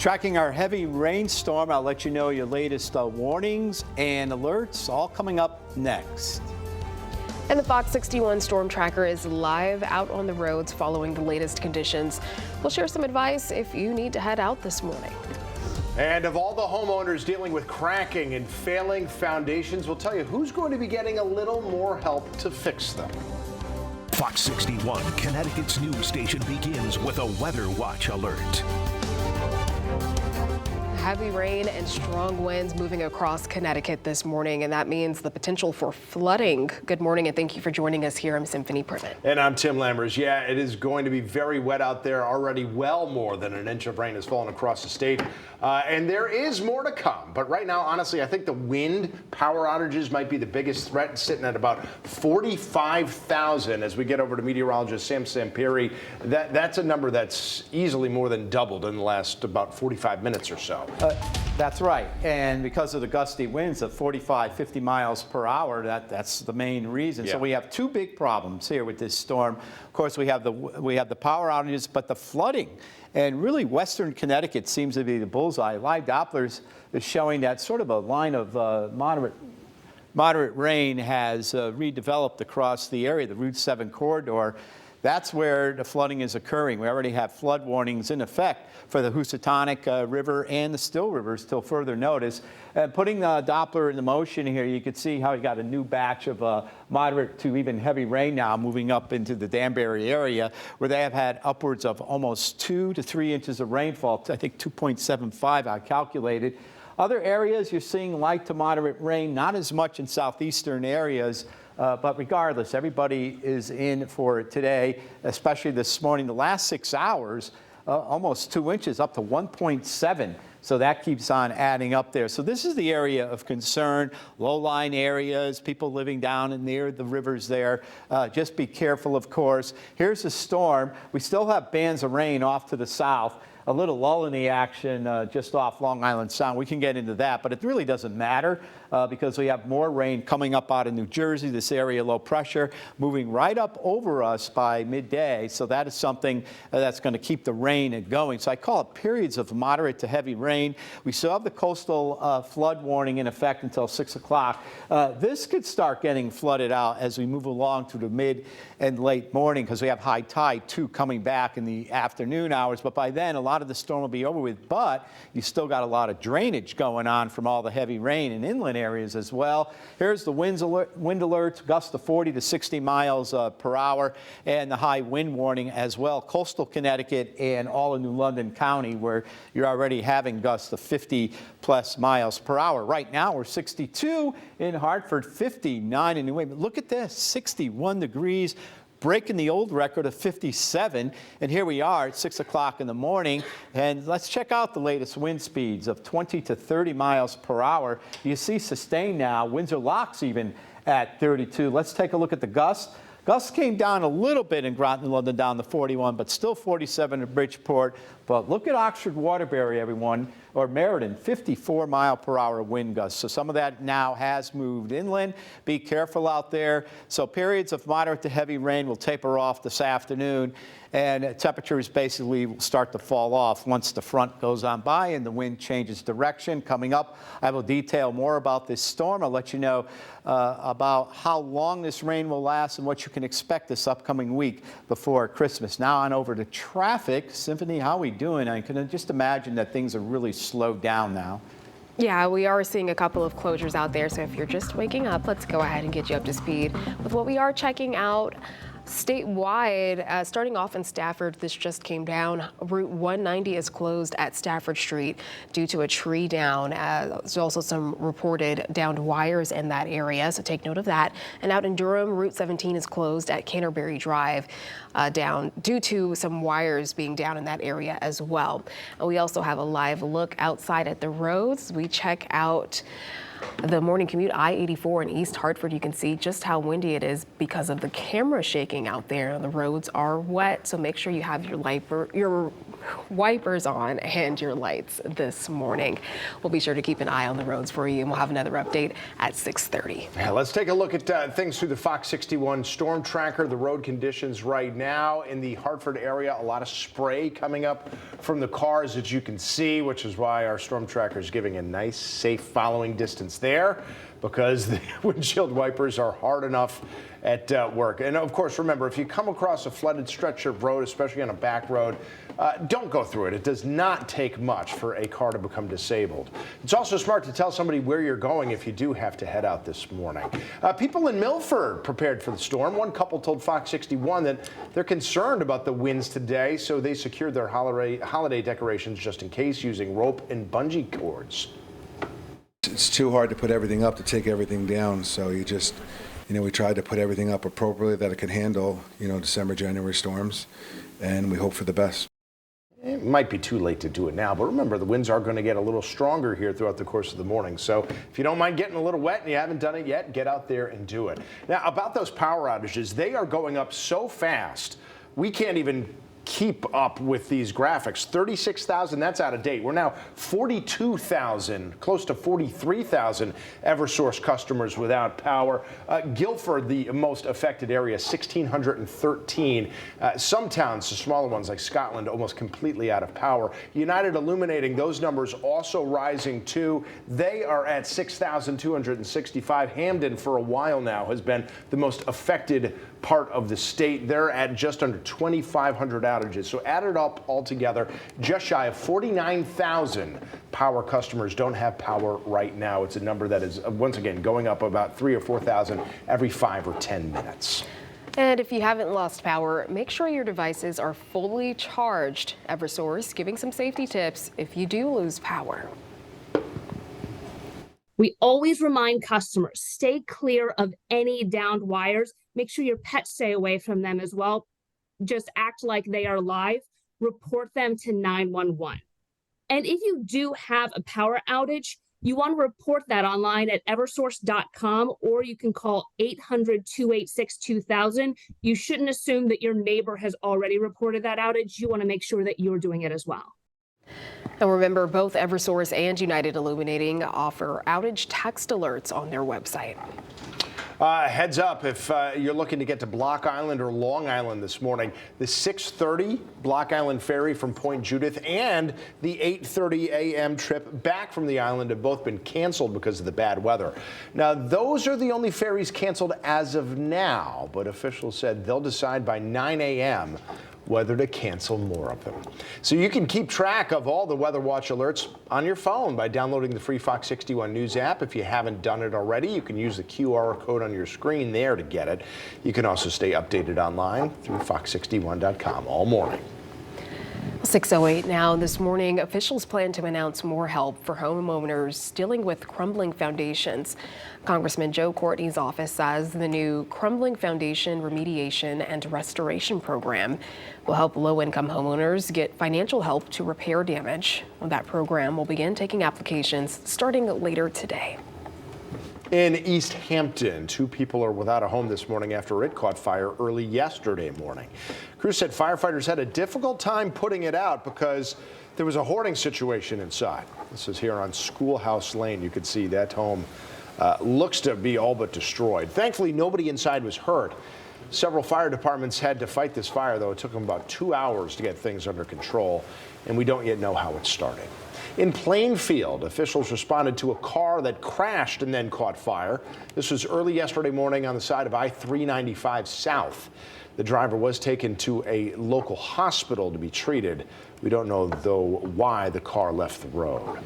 Tracking our heavy rainstorm, I'll let you know your latest warnings and alerts, all coming up next. And the FOX61 storm tracker is live out on the roads following the latest conditions. We'll share some advice if you need to head out this morning. And of all the homeowners dealing with cracking and failing foundations, we'll tell you who's going to be getting a little more help to fix them. Fox 61, Connecticut's news station, begins with a weather watch alert. Heavy rain and strong winds moving across Connecticut this morning, and that means the potential for flooding. Good morning, and thank you for joining us here. I'm Symphony Privet. And I'm Tim Lammers. Yeah, it is going to be very wet out there. Already well more than an inch of rain has fallen across the state. And there is more to come. But right now, honestly, I think the wind power outages might be the biggest threat, sitting at about 45,000 as we get over to meteorologist Sam Samperi. That's a number that's easily more than doubled in the last about 45 minutes or so. That's right. And because of the gusty winds of 45, 50 miles per hour, that's the main reason. Yeah. So we have two big problems here with this storm. Of course, we have the power outages, but the flooding. And really, western Connecticut seems to be the bullseye. Live Dopplers is showing that sort of a line of moderate rain has redeveloped across the area, the Route 7 corridor. That's where the flooding is occurring. We already have flood warnings in effect for the Housatonic River and the Still Rivers till further notice. Putting the Doppler into motion here, you can see how we got a new batch of moderate to even heavy rain now moving up into the Danbury area, where they have had upwards of almost 2 to 3 inches of rainfall. I think 2.75 I calculated. Other areas you're seeing light to moderate rain, not as much in southeastern areas. But regardless, everybody is in for it today, especially this morning. The last 6 hours, almost 2 inches, up to 1.7. So that keeps on adding up there. So this is the area of concern, low-lying areas, people living down and near the rivers there. Just be careful, of course. Here's the storm. We still have bands of rain off to the south. A little lull in the action just off Long Island Sound. We can get into that, but it really doesn't matter because we have more rain coming up out of New Jersey, this area low pressure moving right up over us by midday. So that is something that's going to keep the rain going. So I call it periods of moderate to heavy rain. We still have the coastal flood warning in effect until 6 o'clock. This could start getting flooded out as we move along through the mid and late morning because we have high tide too coming back in the afternoon hours. But by then, a lot of the storm will be over with, but you still got a lot of drainage going on from all the heavy rain in inland areas as well. Here's the wind alerts, gusts of 40 to 60 miles per hour, and the high wind warning as well. Coastal Connecticut and all of New London County, where you're already having gusts of 50 plus miles per hour. Right now, we're 62 in Hartford, 59 in New England. Look at this, 61 degrees. Breaking the old record of 57, and here we are at 6 o'clock in the morning, and let's check out the latest wind speeds of 20 to 30 miles per hour. You see sustained now, winds or locks even at 32. Let's take a look at the gusts. Gusts came down a little bit in Groton, London, down to 41, but still 47 in Bridgeport. But look at Oxford, Waterbury, everyone, or Meriden, 54 mile per hour wind gusts. So some of that now has moved inland. Be careful out there. So periods of moderate to heavy rain will taper off this afternoon, and temperatures basically will start to fall off once the front goes on by and the wind changes direction. Coming up, I will detail more about this storm. I'll let you know about how long this rain will last and what you can expect this upcoming week before Christmas. Now on over to traffic. Symphony, how are we doing? I can just imagine that things are really slowed down now. Yeah, we are seeing a couple of closures out there. So if you're just waking up, let's go ahead and get you up to speed with what we are checking out. Statewide, starting off in Stafford, this just came down. Route 190 is closed at Stafford Street due to a tree down. There's also some reported downed wires in that area, so take note of that. And out in Durham, Route 17 is closed at Canterbury Drive down due to some wires being down in that area as well. And we also have a live look outside at the roads. We check out the morning commute, I-84 in East Hartford. You can see just how windy it is because of the camera shaking out there. The roads are wet, so make sure you have your wipers on and your lights this morning. We'll be sure to keep an eye on the roads for you, and we'll have another update at 6:30. Yeah, let's take a look at things through the FOX61 storm tracker. The road conditions right now in the Hartford area, a lot of spray coming up from the cars that you can see, which is why our storm tracker is giving a nice, safe following distance there, because the windshield wipers are hard enough at work. And of course, remember, if you come across a flooded stretch of road, especially on a back road, don't go through it. It does not take much for a car to become disabled. It's also smart to tell somebody where you're going if you do have to head out this morning. People in Milford prepared for the storm. One couple told FOX61 that they're concerned about the winds today, so they secured their holiday decorations just in case using rope and bungee cords. It's too hard to put everything up to take everything down, so you just, we tried to put everything up appropriately that it could handle, December, January storms, and we hope for the best. It might be too late to do it now, but remember, the winds are going to get a little stronger here throughout the course of the morning. So if you don't mind getting a little wet and you haven't done it yet, get out there and do it. Now, about those power outages, they are going up so fast, we can't even keep up with these graphics. 36,000, that's out of date. We're now 42,000, close to 43,000 Eversource customers without power. Guilford, the most affected area, 1,613. Some towns, the smaller ones like Scotland, almost completely out of power. United Illuminating, those numbers also rising too. They are at 6,265. Hamden, for a while now, has been the most affected part of the state. They're at just under 2,500 outages. So added up altogether, just shy of 49,000 power customers don't have power right now. It's a number that is, once again, going up about 3,000 or 4,000 every 5 or 10 minutes. And if you haven't lost power, make sure your devices are fully charged. Eversource giving some safety tips if you do lose power. We always remind customers, stay clear of any downed wires. Make sure your pets stay away from them as well. Just act like they are live. Report them to 911. And if you do have a power outage, you want to report that online at eversource.com, or you can call 800-286-2000. You shouldn't assume that your neighbor has already reported that outage. You want to make sure that you're doing it as well. And remember, both Eversource and United Illuminating offer outage text alerts on their website. Heads up if you're looking to get to Block Island or Long Island this morning. The 6:30 Block Island ferry from Point Judith and the 8:30 a.m. trip back from the island have both been canceled because of the bad weather. Now, those are the only ferries canceled as of now, but officials said they'll decide by 9 a.m. whether to cancel more of them. So you can keep track of all the Weather Watch alerts on your phone by downloading the free FOX61 News app. If you haven't done it already, you can use the QR code on your screen there to get it. You can also stay updated online through fox61.com all morning. 6:08 now. This morning, officials plan to announce more help for homeowners dealing with crumbling foundations. Congressman Joe Courtney's office says the new Crumbling Foundation Remediation and Restoration Program will help low-income homeowners get financial help to repair damage. That program will begin taking applications starting later today. In East Hampton, 2 people are without a home this morning after it caught fire early yesterday morning. Crews said firefighters had a difficult time putting it out because there was a hoarding situation inside. This is here on Schoolhouse Lane. You can see that home looks to be all but destroyed. Thankfully, nobody inside was hurt. Several fire departments had to fight this fire, though. It took them about 2 hours to get things under control, and we don't yet know how it started. In Plainfield, officials responded to a car that crashed and then caught fire. This was early yesterday morning on the side of I-395 South. The driver was taken to a local hospital to be treated. We don't know, though, why the car left the road.